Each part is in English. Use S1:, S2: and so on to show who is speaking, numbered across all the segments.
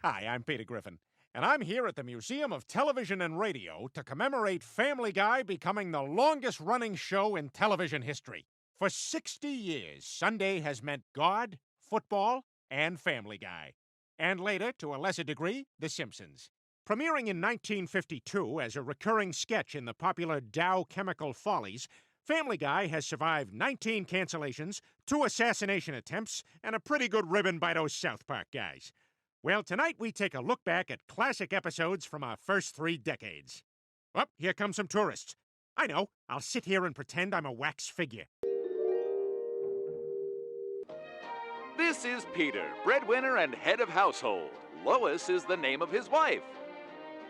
S1: Hi, I'm Peter Griffin, and I'm here at the Museum of Television and Radio to commemorate Family Guy becoming the longest-running show in television history. For 60 years, Sunday has meant God, football, and Family Guy. And later, to a lesser degree, The Simpsons. Premiering in 1952 as a recurring sketch in the popular Dow Chemical Follies, Family Guy has survived 19 cancellations, 2 assassination attempts, and a pretty good ribbon by those South Park guys. Well, tonight we take a look back at classic episodes from our first 3 decades. Oh, here come some tourists. I know, I'll sit here and pretend I'm a wax figure.
S2: This is Peter, breadwinner and head of household. Lois is the name of his wife.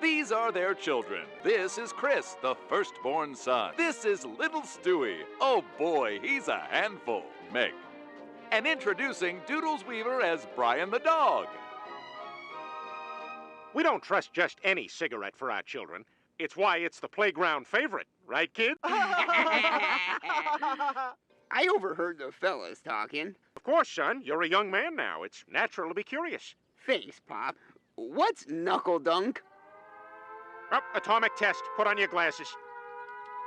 S2: These are their children. This is Chris, the firstborn son. This is little Stewie. Oh boy, he's a handful. Meg. And introducing Doodles Weaver as Brian the dog.
S1: We don't trust just any cigarette for our children. It's why it's the playground favorite, right, kid?
S3: I overheard the fellas talking.
S1: Of course, son. You're a young man now. It's natural to be curious.
S3: Face Pop, what's knuckle dunk?
S1: Oh, atomic test. Put on your glasses.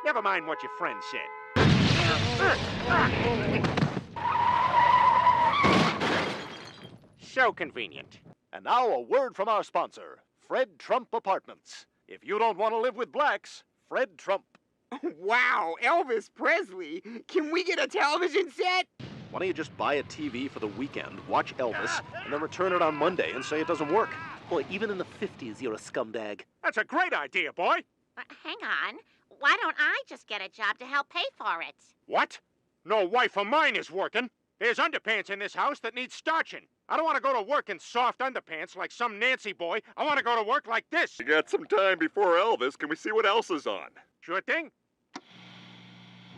S1: Never mind what your friend said. So convenient.
S4: And now a word from our sponsor, Fred Trump Apartments. If you don't want to live with blacks, Fred Trump.
S3: Wow, Elvis Presley. Can we get a television set?
S4: Why don't you just buy a TV for the weekend, watch Elvis, and then return it on Monday and say it doesn't work? Boy, even in the 50s, you're a scumdag.
S1: That's a great idea, boy.
S5: Hang on. Why don't I just get a job to help pay for it?
S1: What? No wife of mine is working. There's underpants in this house that need starching. I don't want to go to work in soft underpants like some Nancy boy. I want to go to work like this.
S6: You got some time before Elvis. Can we see what else is on?
S1: Sure thing.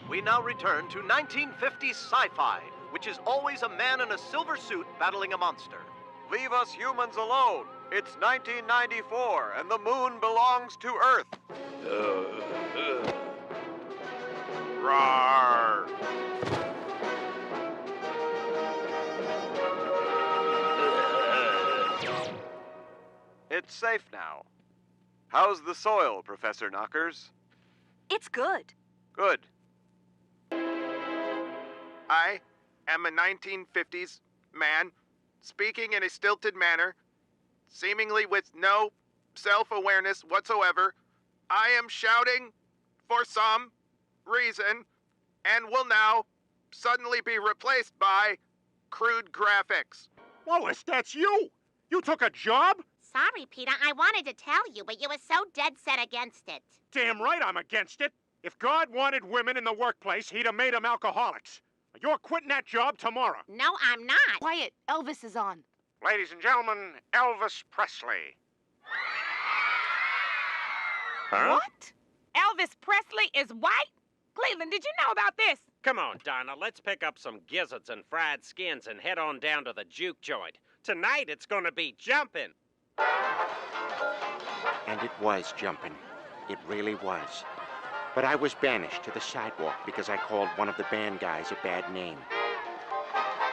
S7: We now return to 1950s sci-fi, which is always a man in a silver suit battling a monster.
S8: Leave us humans alone. It's 1994, and the moon belongs to Earth. Rawr! It's safe now. How's the soil, Professor Knockers?
S9: It's good.
S8: Good. I am a 1950s man, speaking in a stilted manner, seemingly with no self-awareness whatsoever. I am shouting for some reason, and will now suddenly be replaced by crude graphics.
S1: Lois, that's you! You took a job?
S5: Sorry, Peter, I wanted to tell you, but you were so dead set against it.
S1: Damn right I'm against it. If God wanted women in the workplace, he'd have made them alcoholics. You're quitting that job tomorrow.
S5: No, I'm not.
S9: Quiet, Elvis is on.
S1: Ladies and gentlemen, Elvis Presley.
S4: Huh?
S10: What? Elvis Presley is white? Cleveland, did you know about this?
S11: Come on, Donna, let's pick up some gizzards and fried skins and head on down to the juke joint. Tonight it's gonna be jumping.
S12: And it was jumping. It really was. But I was banished to the sidewalk because I called one of the band guys a bad name.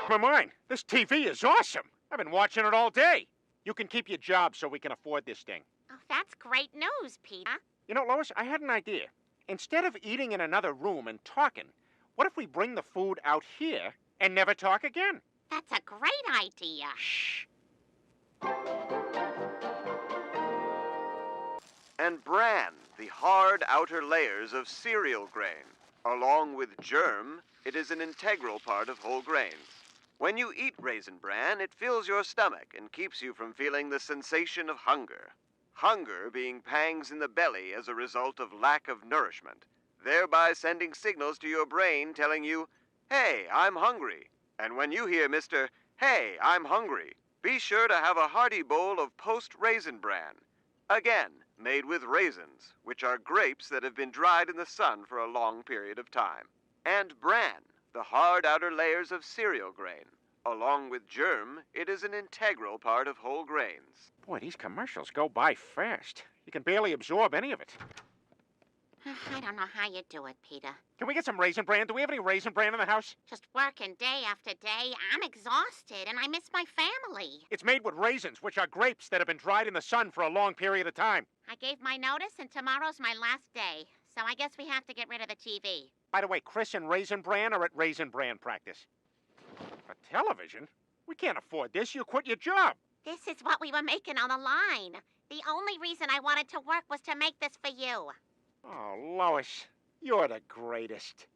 S1: Never mind. This TV is awesome. I've been watching it all day. You can keep your job so we can afford this thing.
S5: Oh, that's great news, Peter.
S1: You know, Lois, I had an idea. Instead of eating in another room and talking, what if we bring the food out here and never talk again?
S5: That's a great idea.
S1: Shh.
S8: And bran, the hard outer layers of cereal grain. Along with germ, it is an integral part of whole grains. When you eat Raisin Bran, it fills your stomach and keeps you from feeling the sensation of hunger. Hunger being pangs in the belly as a result of lack of nourishment, thereby sending signals to your brain telling you, "Hey, I'm hungry." And when you hear Mr. "Hey, I'm hungry," be sure to have a hearty bowl of post-Raisin Bran. Again, made with raisins, which are grapes that have been dried in the sun for a long period of time. And bran, the hard outer layers of cereal grain. Along with germ, it is an integral part of whole grains.
S1: Boy, these commercials go by fast. You can barely absorb any of it.
S5: I don't know how you do it, Peter.
S1: Can we get some Raisin Bran? Do we have any Raisin Bran in the house?
S5: Just working day after day. I'm exhausted, and I miss my family.
S1: It's made with raisins, which are grapes that have been dried in the sun for a long period of time.
S5: I gave my notice, and tomorrow's my last day. So I guess we have to get rid of the TV.
S1: By the way, Chris and Raisin Bran are at Raisin Bran practice. For television? We can't afford this. You quit your job.
S5: This is what we were making on the line. The only reason I wanted to work was to make this for you.
S1: Oh, Lois, you're the greatest.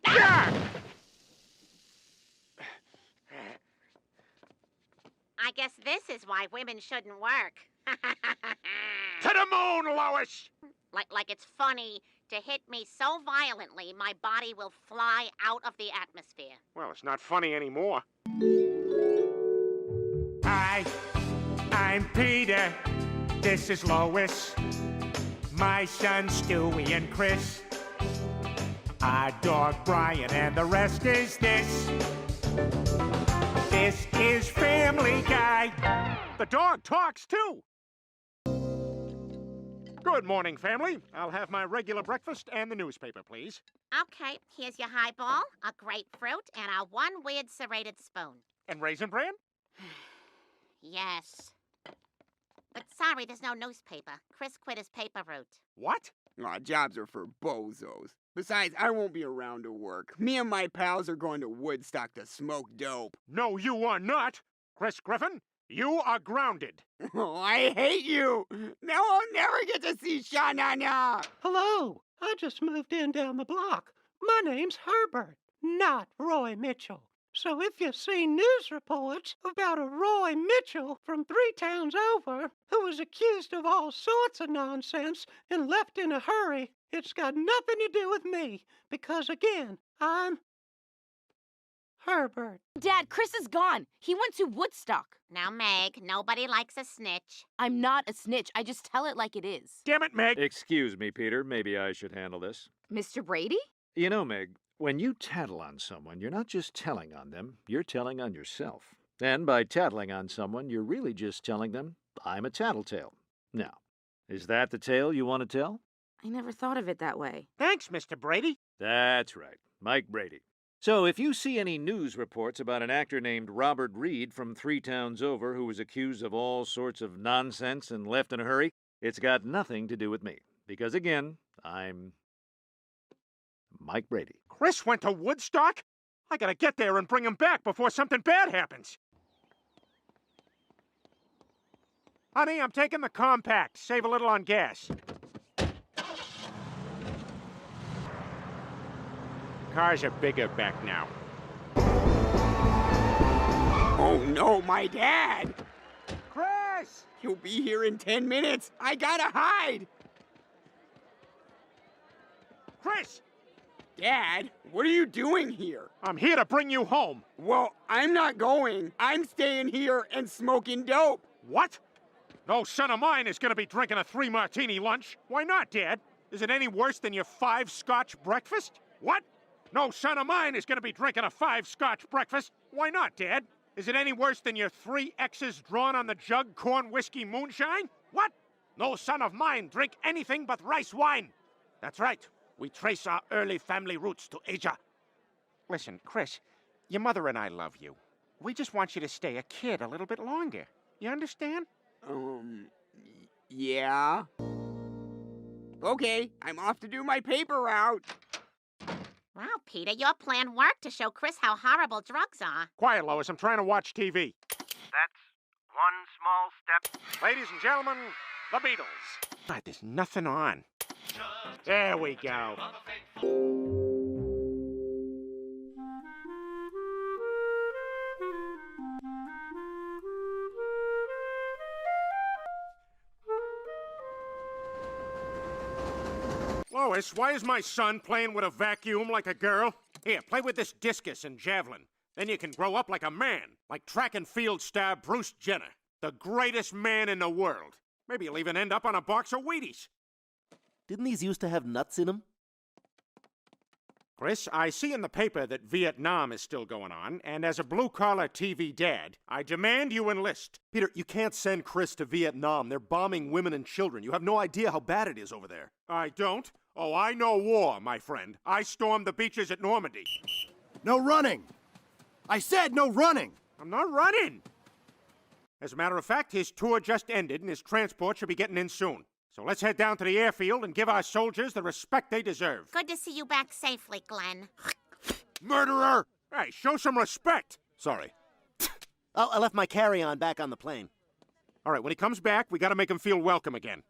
S1: Ah!
S5: I guess this is why women shouldn't work.
S1: To the moon, Lois!
S5: Like it's funny to hit me so violently my body will fly out of the atmosphere.
S1: Well, it's not funny anymore. I'm Peter. This is Lois. My sons Stewie and Chris. Our dog Brian, and the rest is this. This is Family Guy. The dog talks too. Good morning, family. I'll have my regular breakfast and the newspaper, please.
S5: Okay, here's your highball, a grapefruit, and a one weird serrated spoon.
S1: And Raisin Bran?
S5: Yes. But sorry, there's no newspaper. Chris quit his paper route.
S1: What?
S3: Aw, jobs are for bozos. Besides, I won't be around to work. Me and my pals are going to Woodstock to smoke dope.
S1: No, you are not. Chris Griffin, you are grounded.
S3: Oh, I hate you. Now I'll never get to see Sha-Na-Na.
S13: Hello, I just moved in down the block. My name's Herbert, not Roy Mitchell. So if you see news reports about a Roy Mitchell from 3 towns over who was accused of all sorts of nonsense and left in a hurry, it's got nothing to do with me, because again, I'm Herbert.
S9: Dad, Chris is gone. He went to Woodstock.
S5: Now, Meg, nobody likes a snitch.
S9: I'm not a snitch. I just tell it like it is.
S1: Damn it, Meg.
S14: Excuse me, Peter. Maybe I should handle this.
S9: Mr. Brady?
S14: You know, Meg, when you tattle on someone, you're not just telling on them, you're telling on yourself. And by tattling on someone, you're really just telling them, I'm a tattletale. Now, is that the tale you want to tell?
S9: I never thought of it that way.
S1: Thanks, Mr. Brady.
S14: That's right, Mike Brady. So if you see any news reports about an actor named Robert Reed from 3 towns over who was accused of all sorts of nonsense and left in a hurry, it's got nothing to do with me. Because again, I'm Mike Brady.
S1: Chris went to Woodstock? I gotta get there and bring him back before something bad happens. Honey, I'm taking the compact. Save a little on gas. Cars are bigger back now.
S3: Oh no, my dad!
S1: Chris!
S3: He'll be here in 10 minutes. I gotta hide!
S1: Chris!
S3: Dad, what are you doing here?
S1: I'm here to bring you home.
S3: Well, I'm not going. I'm staying here and smoking dope.
S1: What? No son of mine is gonna be drinking a 3-martini lunch. Why not, Dad? Is it any worse than your 5 Scotch breakfast? What? No son of mine is gonna be drinking a 5 Scotch breakfast. Why not, Dad? Is it any worse than your 3 X's drawn on the jug corn whiskey moonshine? What? No son of mine drink anything but rice wine. That's right. We trace our early family roots to Asia. Listen, Chris, your mother and I love you. We just want you to stay a kid a little bit longer. You understand?
S3: Yeah. Okay, I'm off to do my paper route.
S5: Wow, Peter, your plan worked to show Chris how horrible drugs are.
S1: Quiet, Lois. I'm trying to watch TV.
S7: That's one small step.
S1: Ladies and gentlemen, the Beatles. God, there's nothing on. There we go. Lois, why is my son playing with a vacuum like a girl? Here, play with this discus and javelin. Then you can grow up like a man, like track and field star Bruce Jenner, the greatest man in the world. Maybe you'll even end up on a box of Wheaties.
S15: Didn't these used to have nuts in them?
S1: Chris, I see in the paper that Vietnam is still going on, and as a blue-collar TV dad, I demand you enlist.
S15: Peter, you can't send Chris to Vietnam. They're bombing women and children. You have no idea how bad it is over there.
S1: I don't. Oh, I know war, my friend. I stormed the beaches at Normandy.
S16: No running! I said no running!
S1: I'm not running! As a matter of fact, his tour just ended and his transport should be getting in soon. So let's head down to the airfield and give our soldiers the respect they deserve.
S5: Good to see you back safely, Glenn.
S15: Murderer!
S1: Hey, show some respect!
S15: Sorry. I left my carry-on back on the plane.
S1: All right, when he comes back, we gotta make him feel welcome again.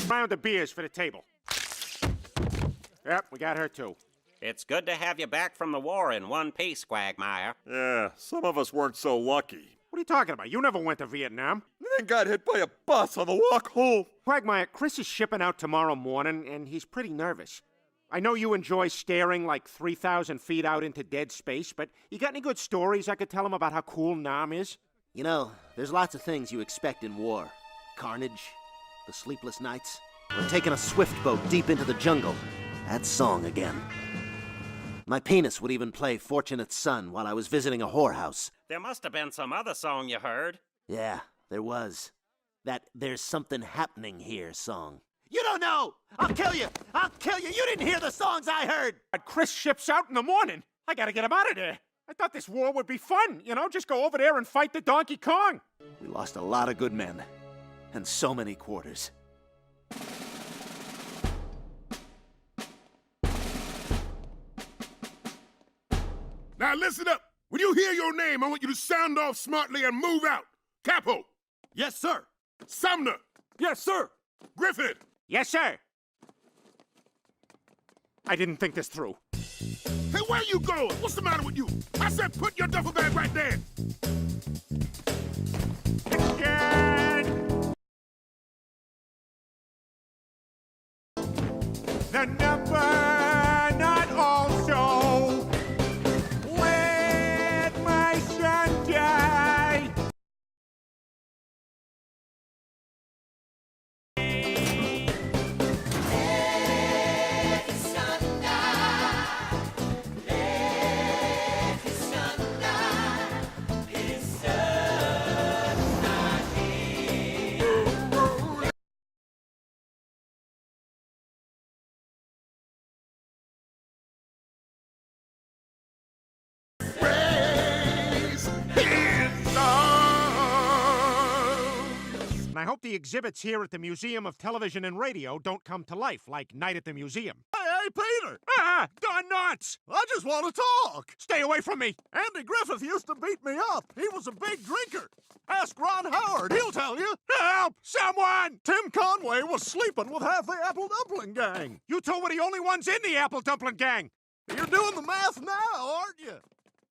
S1: Round of beers for the table. Yep, we got her too.
S11: It's good to have you back from the war in one piece, Quagmire.
S6: Yeah, some of us weren't so lucky.
S1: What are you talking about? You never went to Vietnam.
S6: And then got hit by a bus on the walk home.
S1: Quagmire, Chris is shipping out tomorrow morning, and he's pretty nervous. I know you enjoy staring like 3,000 feet out into dead space, but you got any good stories I could tell him about how cool Nam is?
S15: You know, there's lots of things you expect in war. Carnage, the sleepless nights, or taking a swift boat deep into the jungle. That song again. My penis would even play Fortunate Son while I was visiting a whorehouse.
S11: There must have been some other song you heard.
S15: Yeah, there was. That There's Something Happening Here song. You don't know! I'll kill you! I'll kill you! You didn't hear the songs I heard!
S1: But Chris ships out in the morning. I gotta get him out of there. I thought this war would be fun, you know, just go over there and fight the Donkey Kong.
S15: We lost a lot of good men. And so many quarters.
S17: Now listen up. When you hear your name, I want you to sound off smartly and move out. Capo.
S16: Yes, sir.
S17: Sumner.
S16: Yes, sir.
S17: Griffin.
S1: Yes, sir. I didn't think this through.
S17: Hey, where you going? What's the matter with you? I said put your duffel bag right there.
S1: The number not also let my son die.
S18: Let his son die. Let his son die. His son's not here.
S1: And I hope the exhibits here at the Museum of Television and Radio don't come to life like Night at the Museum.
S19: Hey, Peter!
S1: Don Knotts!
S19: I just want to talk!
S1: Stay away from me!
S19: Andy Griffith used to beat me up. He was a big drinker. Ask Ron Howard, he'll tell you.
S1: Help! Someone!
S19: Tim Conway was sleeping with half the Apple Dumpling Gang.
S1: You two were the only ones in the Apple Dumpling Gang!
S19: You're doing the math now, aren't you?